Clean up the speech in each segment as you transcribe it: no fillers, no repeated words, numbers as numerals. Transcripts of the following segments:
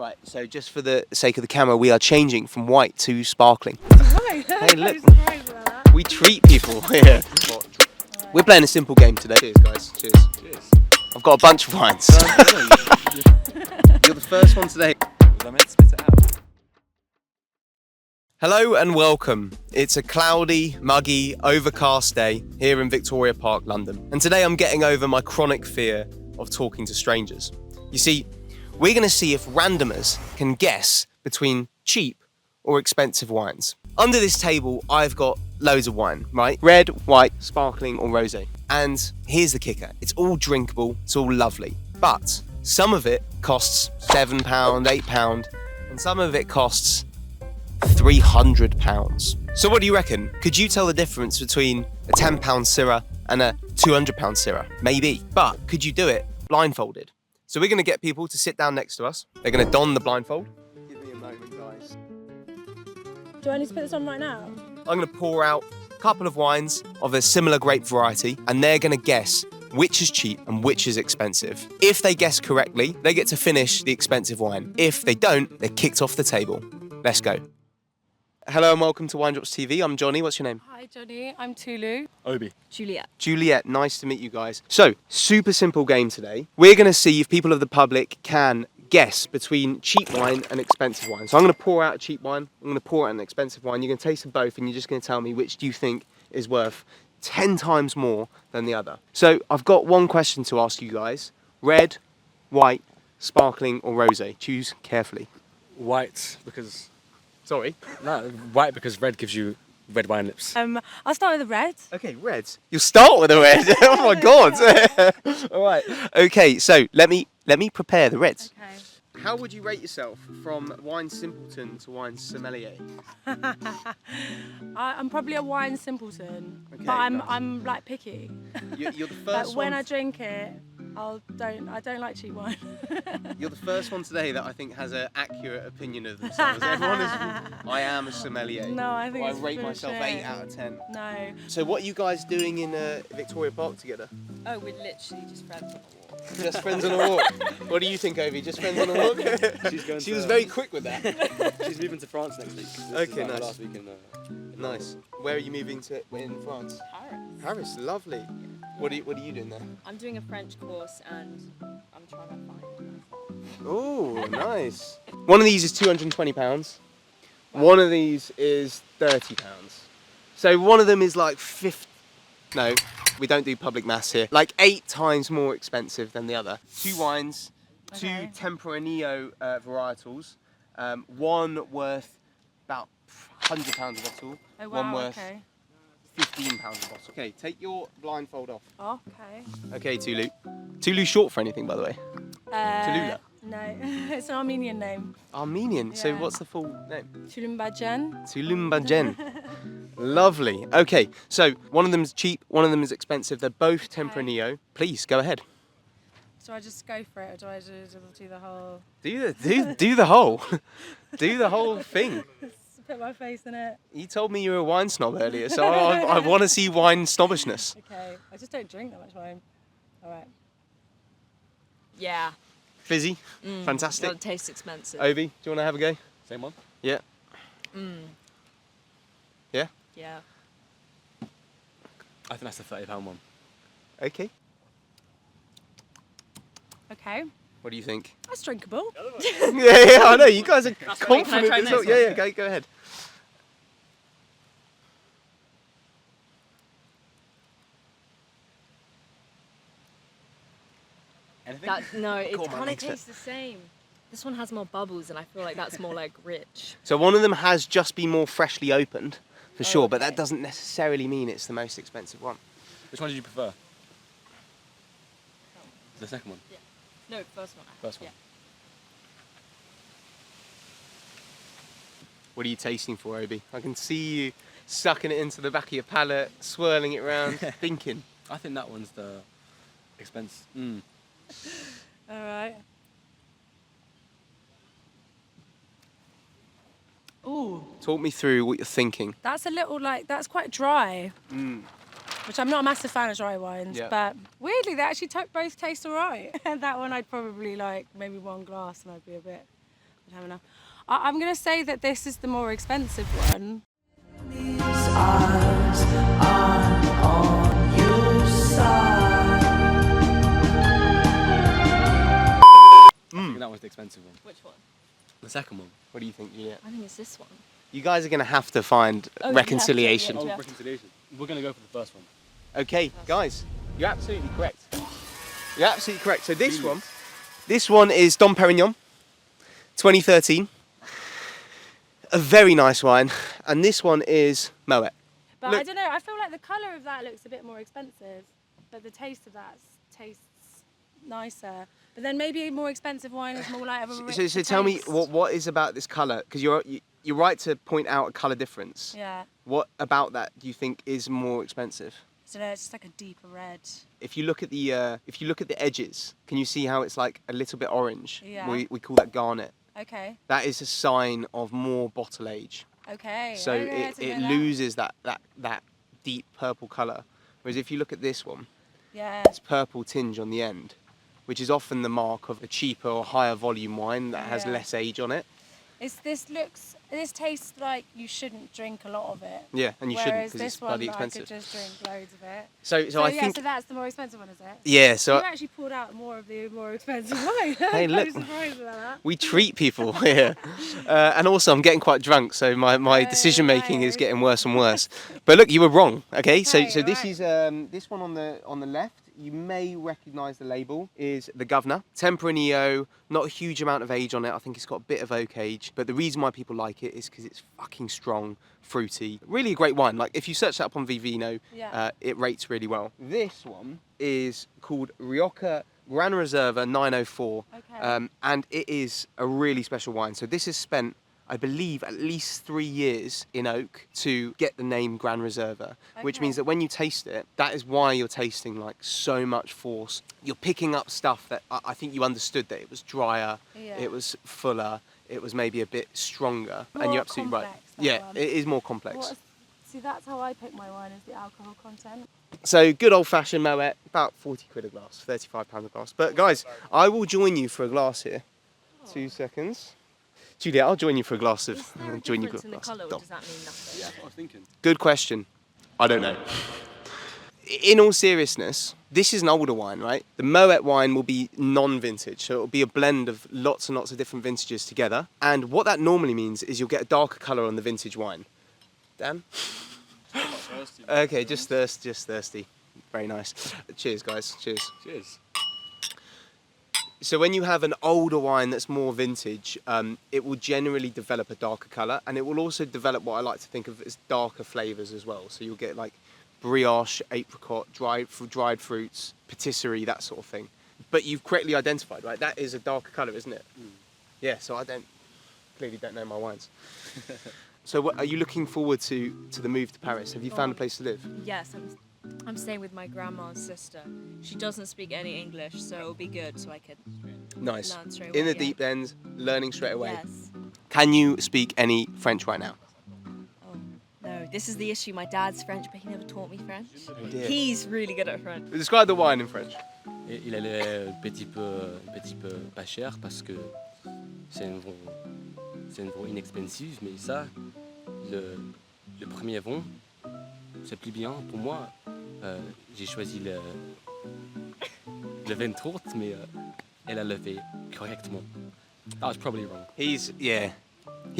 Right, so just for the sake of the camera, we are changing from white to sparkling. Right. Hey, look. I'm surprised about that. We treat people here. We're playing a simple game today. Cheers, guys. Cheers. Cheers. I've got a bunch of wines. You're the first one today. Was I meant to spit it out? Hello and welcome. It's a cloudy, muggy, overcast day here in Victoria Park, London. And today I'm getting over my chronic fear of talking to strangers. You see, we're going to see if randomers can guess between cheap or expensive wines. Under this table, I've got loads of wine, right? Red, white, sparkling or rosé. And here's the kicker. It's all drinkable, it's all lovely. But some of it costs £7, £8, and some of it costs £300. So what do you reckon? Could you tell the difference between a £10 Syrah and a £200 Syrah? Maybe. But could you do it blindfolded? So we're going to get people to sit down next to us. They're going to don the blindfold. Give me a moment, guys. Do I need to put this on right now? I'm going to pour out a couple of wines of a similar grape variety, and they're going to guess which is cheap and which is expensive. If they guess correctly, they get to finish the expensive wine. If they don't, they're kicked off the table. Let's go. Hello and welcome to Winedrops TV. I'm Johnny. What's your name? Hi Johnny, I'm Tulu. Obi. Juliet. Juliet, nice to meet you guys. So, super simple game today. We're going to see if people of the public can guess between cheap wine and expensive wine. So I'm going to pour out a cheap wine, I'm going to pour out an expensive wine. You're going to taste them both and you're just going to tell me which do you think is worth 10 times more than the other. So I've got one question to ask you guys. Red, white, sparkling or rosé? Choose carefully. White because... Sorry? No, white because red gives you red wine lips. I'll start with the red. Okay, red. You'll start with a red. Oh my god. All right. Okay, so let me prepare the reds. Okay. How would you rate yourself from wine simpleton to wine sommelier? I'm probably a wine simpleton, Okay, but nice. I'm like picky. You're the Like first when one. I drink it, I don't like cheap wine. You're the first one today that I think has an accurate opinion of themselves. Everyone is. I am a sommelier. No, I think I it's rate bullshit. myself 8 out of 10. No. So what are you guys doing in Victoria Park together? Oh, we're literally just friends on a walk. Just friends on a walk. What do you think, Ovi? Just friends on a walk? She's going She to, was very quick with that. She's moving to France next week. This Okay, is like nice. Last week in Nice. Where are you moving to in France? Paris. Paris, lovely. What are you doing there? I'm doing a French course and I'm trying to find myself. Oh, nice. One of these is £220. One of these is £30. So one of them is like 50. No, we don't do public maths here. Like 8 times more expensive than the other. 2 wines, 2 Okay. Tempranillo varietals. One worth about £100 a bottle. Oh One wow. worth Okay. £15 a bottle. Okay, take your blindfold off. Okay. Okay, Tulu. Tulu's short for anything, by the way. Tulula? No, it's an Armenian name. Armenian. So Yeah. what's the full name? Tulumbajan. Tulumbajen. Lovely. Okay, so one of them is cheap, one of them is expensive. They're both Tempranillo. Please go ahead. So I just go for it, or do I do the whole? Do the whole, do the whole thing. Put my face in it. You told me you were a wine snob earlier, so I want to see wine snobbishness. Okay. I just don't drink that much wine. All right. Yeah. Fizzy, Well, fantastic. it tastes expensive. Ovi, do you want to have a go? Same one? Yeah. Yeah. Yeah. I think that's the £30 one. Okay. Okay. What do you think? That's drinkable. Yeah, I know. You guys are Can I confident. try as next well. one? Yeah, go ahead. Anything? No, it Go on, man, kind of mix it. tastes the same. This one has more bubbles and I feel like that's more like rich. So one of them has just been more freshly opened, for sure, but that okay. doesn't necessarily mean it's the most expensive one. Which one did you prefer? The second one? No, first one. First one. Yeah. What are you tasting for, Obi? I can see you sucking it into the back of your palate, swirling it around, thinking. I think that one's the expensive. All right. Ooh, Talk me through what you're thinking. that's a little that's quite dry. Which I'm not a massive fan of dry wines, Yeah. but weirdly they actually both taste all right. And that one I'd probably like maybe one glass and I'd be a bit should have enough. I'm going to say that this is the more expensive one. I think that one's the expensive one. Which one? The second one. What do you think, Juliet? I think it's this one. You guys are going to have to find Oh, reconciliation. you have to, Oh, reconciliation. We're going to go for the first one. Okay, guys, you're absolutely correct. You're absolutely correct. So this one is Dom Perignon, 2013. A very nice wine. And this one is Moet. But Look. I don't know, I feel like the colour of that looks a bit more expensive, but the taste of that tastes nicer. But then maybe a more expensive wine is more like of a richer So tell me, taste. what is about this colour? Because you're right to point out a colour difference. Yeah, What about that do you think is more expensive? I don't know, it's just like a deeper red. If you look at the edges, can you see how it's like a little bit orange? Yeah. We call that garnet. Okay, That is a sign of more bottle age. okay. So okay, it I didn't know that. loses that deep purple colour. Whereas if you look at this one, Yeah, it's purple tinge on the end, which is often the mark of a cheaper or higher volume wine that has Yeah. less age on it. this tastes like you shouldn't drink a lot of it. Yeah, and you shouldn't Whereas because it's this one, bloody I expensive. could just drink loads of it. So I yeah, think so that's the more expensive one, is it? yeah. So You actually pulled out more of the more expensive wine. Hey, I'm look. surprised about that. we treat people here, and also I'm getting quite drunk, so my decision making is right. getting worse and worse. But look, you were wrong. Okay, so Right, this right. is this one on the left. You may recognise the label is the Governor Tempranillo. Not a huge amount of age on it. I think it's got a bit of oak age, but the reason why people like it is because it's fucking strong, fruity, really a great wine. Like if you search that up on Vivino, Yeah. it rates really well. This one is called Rioja Gran Reserva 904. Okay. And it is a really special wine. So this has spent, I believe, at least 3 years in oak to get the name Gran Reserva, which Okay. means that when you taste it, that is why you're tasting like so much force. You're picking up stuff that I think you understood that it was drier, Yeah. it was fuller, it was maybe a bit stronger, and More you're absolutely right. complex, that Yeah, one. it is more complex. See, that's how I pick my wine, is the alcohol content. So good old fashioned Moet, about 40 quid a glass, £35 a glass. But guys, I will join you for a glass here. 2 seconds. Julia, I'll join you for a glass of. Is there a join you difference for in a the glass colour, of or Dom. does that mean nothing? Yeah, that's what I was thinking. Good question. I don't know. In all seriousness, this is an older wine, right? The Moet wine will be non-vintage, so it'll be a blend of lots and lots of different vintages together. And what that normally means is you'll get a darker colour on the vintage wine. Dan? Okay, just thirsty. Very nice. Cheers, guys. Cheers. Cheers. So when you have an older wine that's more vintage, it will generally develop a darker colour, and it will also develop what I like to think of as darker flavours as well. So you'll get like brioche, apricot, dried fruits, patisserie, that sort of thing. But you've correctly identified, right? That is a darker colour, isn't it? Mm. Yeah. So I clearly don't know my wines. So what, are you looking forward to the move to Paris? Have you found a place to live? Yes, I'm staying with my grandma's sister. She doesn't speak any English, so it'll be good so I could Nice. learn straight In away, the yeah. deep end, learning straight away. Yes. Can you speak any French right now? Oh, no, this is the issue. My dad's French, but he never taught me French. Oh dear. He's really good at French. Describe the wine in French. Et il est un petit peu pas cher parce que c'est un vin inexpensive, mais ça, le premier vin, c'est plus bien pour moi. J'ai choisi le vin torte, mais elle a levé correctement. That was probably wrong. He's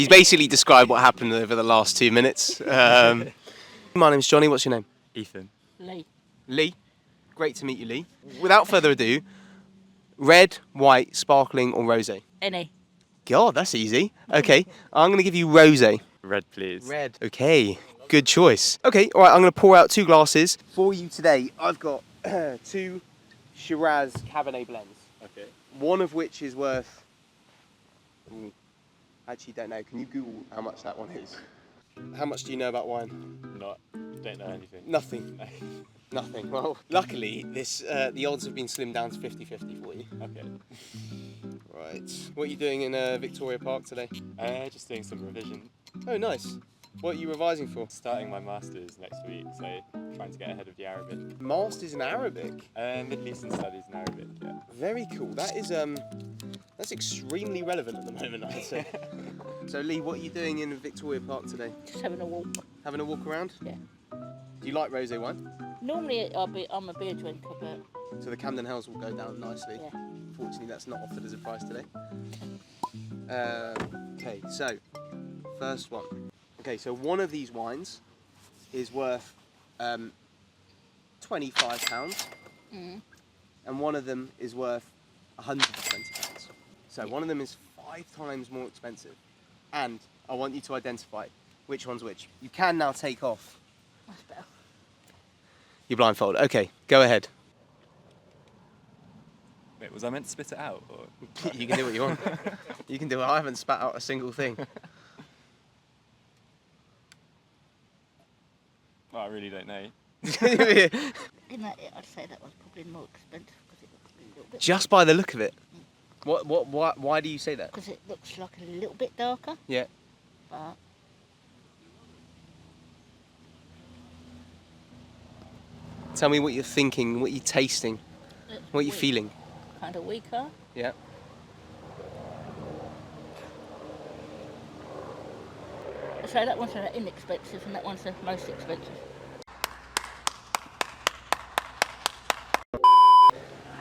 basically described what happened over the last 2 minutes. My name's Johnny. What's your name? Ethan. Lee. Great to meet you, Lee. Without further ado, red, white, sparkling, or rosé? NA. God, that's easy. Okay, I'm going to give you rosé. Red, please. Red. Okay, good choice. Okay, all right, I'm going to pour out 2 glasses. For you today, I've got 2 Shiraz Cabernet blends. Okay. One of which is worth... actually don't know. Can you Google how much that one is? How much do you know about wine? Don't know anything. Nothing. Nothing. Well, luckily, the odds have been slimmed down to 50-50 for you. Okay. Right. What are you doing in Victoria Park today? Just doing some revision. Oh, nice. What are you revising for? Starting my masters next week, so trying to get ahead of the Arabic. Masters in Arabic. Middle Eastern studies in Arabic. Yeah. Very cool. That That's extremely relevant at the moment, I'd say. So Lee, what are you doing in Victoria Park today? Just having a walk. Having a walk around? Yeah. Do you like rosé wine? Normally I'm a beer drinker, but So the Camden Hells will go down nicely. yeah. Fortunately, that's not offered as a price today. Okay, so first one. Okay, so one of these wines is worth £25, and one of them is worth £120. So one of them is 5 times more expensive, and I want you to identify which one's which. You can now take off That's better. your blindfold. Okay, go ahead. Wait, was I meant to spit it out? Or? You can do what you want. You can do it. I haven't spat out a single thing. Well, I really don't know. In that, I'd say that one's probably more expensive because it looks a little bit. Just by the look of it. Why do you say that? Because it looks like a little bit darker. Yeah. But Tell me what you're thinking, what you're tasting, what you're feeling. kind of weaker. Yeah. So that one's inexpensive and that one's the most expensive.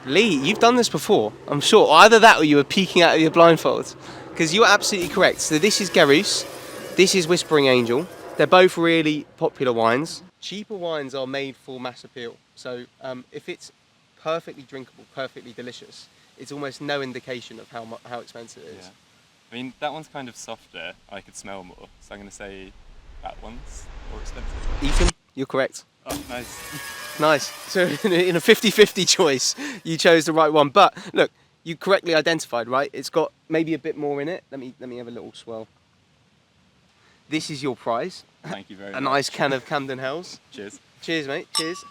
Lee, you've done this before, I'm sure. Either that or you were peeking out of your blindfolds. Because you're absolutely correct. So this is Nkerisms, this is Whispering Angel. They're both really popular wines. Cheaper wines are made for mass appeal. So if it's perfectly drinkable, perfectly delicious, it's almost no indication of how expensive it is. Yeah. I mean, that one's kind of softer. I could smell more. So I'm going to say that one's more expensive. Ethan, you're correct. Oh, nice. Nice. So in a 50-50 choice, you chose the right one. But look, you correctly identified, right? It's got maybe a bit more in it. Let me have a little swirl. This is your prize. Thank you very A much. nice can of Camden Hells. Cheers. Cheers, mate. Cheers.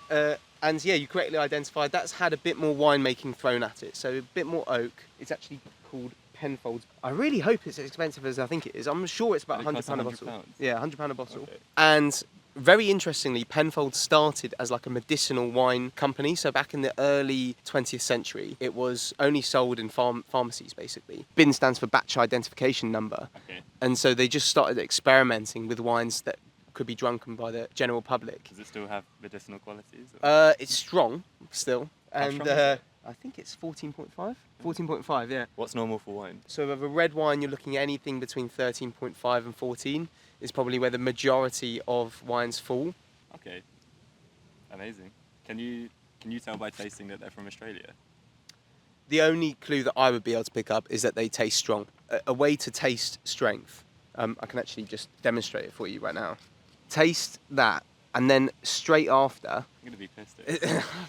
And yeah, you correctly identified that's had a bit more winemaking thrown at it. So a bit more oak. It's actually called Penfolds. I really hope it's as expensive as I think it is. I'm sure it's about Did it cost £100 a bottle. £100? Yeah, £100 a bottle. Okay. And very interestingly, Penfolds started as like a medicinal wine company. So back in the early 20th century, it was only sold in pharmacies, basically. BIN stands for batch identification number. Okay. And so they just started experimenting with wines that could be drunken by the general public. Does it still have medicinal qualities? Or? It's strong still. How And strong is it? I think it's 14.5. 14.5, yeah. What's normal for wine? So of a red wine, you're looking at anything between 13.5 and 14 is probably where the majority of wines fall. Okay. Amazing. Can you tell by tasting that they're from Australia? The only clue that I would be able to pick up is that they taste strong. A way to taste strength, I can actually just demonstrate it for you right now. Taste that, and then straight after, I'm going to be pissed.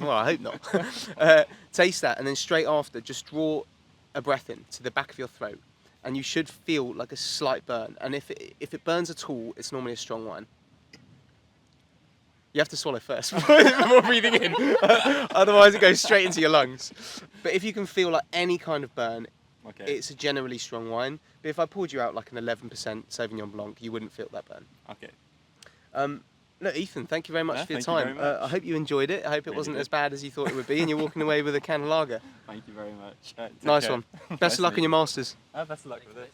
well, I hope not. Taste that, and then straight after, just draw a breath in to the back of your throat, and you should feel like a slight burn. And if it burns at all, it's normally a strong wine. You have to swallow first before breathing in, otherwise it goes straight into your lungs. But if you can feel like any kind of burn, Okay. it's a generally strong wine. But if I poured you out like an 11% Sauvignon Blanc, you wouldn't feel that burn. Okay. Look, Ethan, thank you very much Yeah, for your thank you time. very much. I hope you enjoyed it. I hope it Really wasn't did. as bad as you thought it would be, and you're walking away with a can of lager. Thank you very much. Take Nice care. one. Nice Best of luck to on your meet you. masters. Best of luck with it.